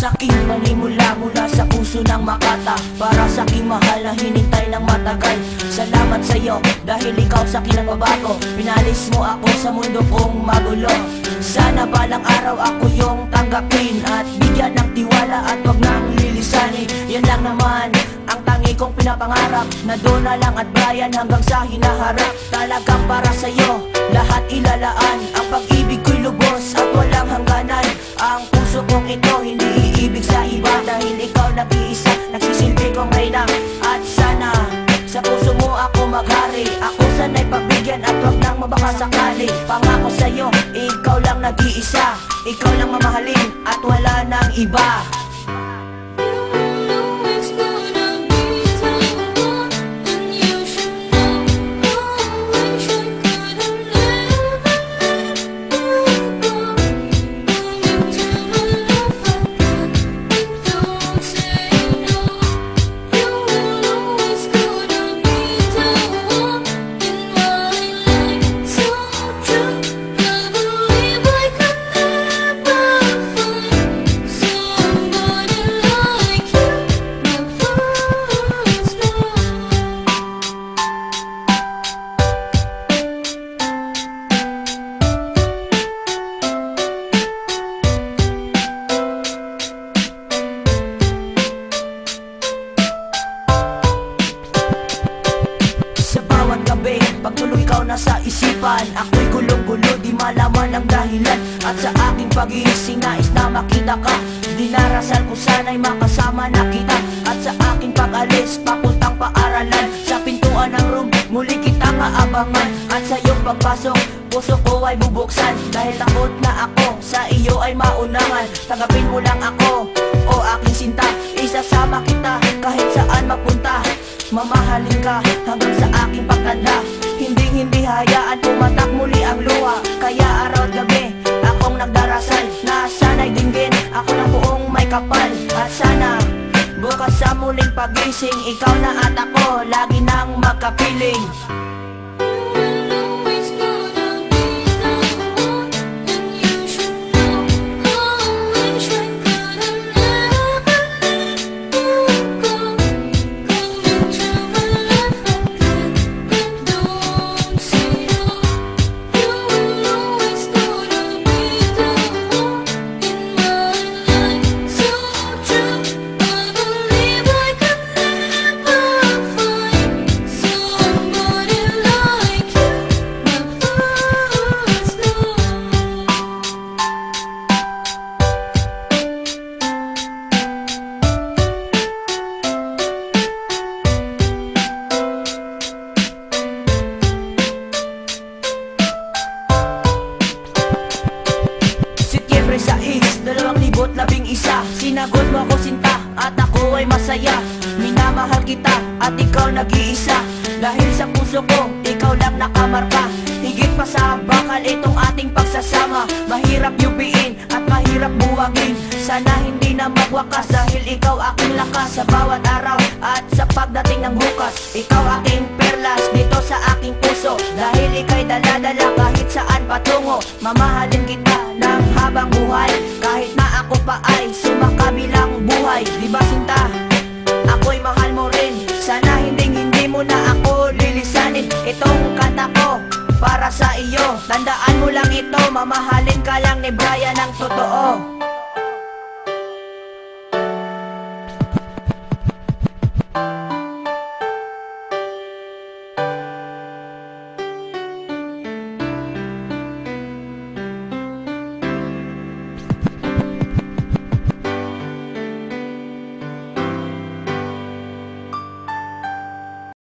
Saking panimula mula sa puso ng Makata, para sa aking mahal na hinintay ng matagal. Salamat sa'yo dahil ikaw sa akin nagbabago. Pinalis mo ako sa mundo kong magulo. Sana balang araw ako yung tanggapin at bigyan ng tiwala at wag nang lilisanin. Yan lang naman ang tangi kong pinapangarap, na doon na lang at bayan hanggang sa hinaharap. Talagang para sa'yo lahat ilalaan, ang pag-ibig ko'y lubos at walang hangganan. Ang puso kong ito hindi iibig sa iba, dahil ikaw nag-iisa, nagsisilbi kong reyna. At sana sa puso mo ako maghari, ako sana'y pagbigyan at wag nang mabakasakali. Pangako sa'yo, ikaw lang nag-iisa, ikaw lang mamahalin at wala nang iba. Pag tuloy ikaw nasa isipan, ako'y gulong-gulo, di malaman ang dahilan. At sa aking pag-iising nais na makita ka, dinarasal ko sana'y makasama na kita. At sa aking pag-alis, papuntang paaralan, sa pintuan ng room, muli kitang aabangan. At sa iyong pagpasok, puso ko ay bubuksan, dahil takot na ako, sa iyo ay maunahan. Tanggapin mo lang ako, o aking sinta, isasama kita kahit saan mapunta. Mamahalin ka hanggang sa aking pagtanda, hindi hayaan pumatak muli ang luha. Kaya araw at gabi akong nagdarasal, na sana'y dinggin ako ng buong may kapal. At sana bukas sa muling pagising, ikaw na at ako lagi nang magkapiling. Sa 2011, sinagot mo ako sinta at ako ay masaya. Minamahal kita at ikaw nag-iisa, dahil sa puso ko ikaw lang nakamarka. Higit pa sa bakal itong ating pagsasama, mahirap yubiin at mahirap buwagin. Sana hindi na magwakas, dahil ikaw aking lakas sa bawat araw at sa pagdating ng bukas. Ikaw aking perlas dito sa aking puso, dahil ika'y daladala kahit saan patungo. Mamahalin kita ng habang buhay, kahit na ako pa ay sumakabilang buhay. Di ba sinta, ako'y mahal mo rin, sana hindi mo na ako lilisanin. Itong kanta ko para sa iyo, tandaan mo lang ito, mamahalin ka lang ni Brian ng totoo.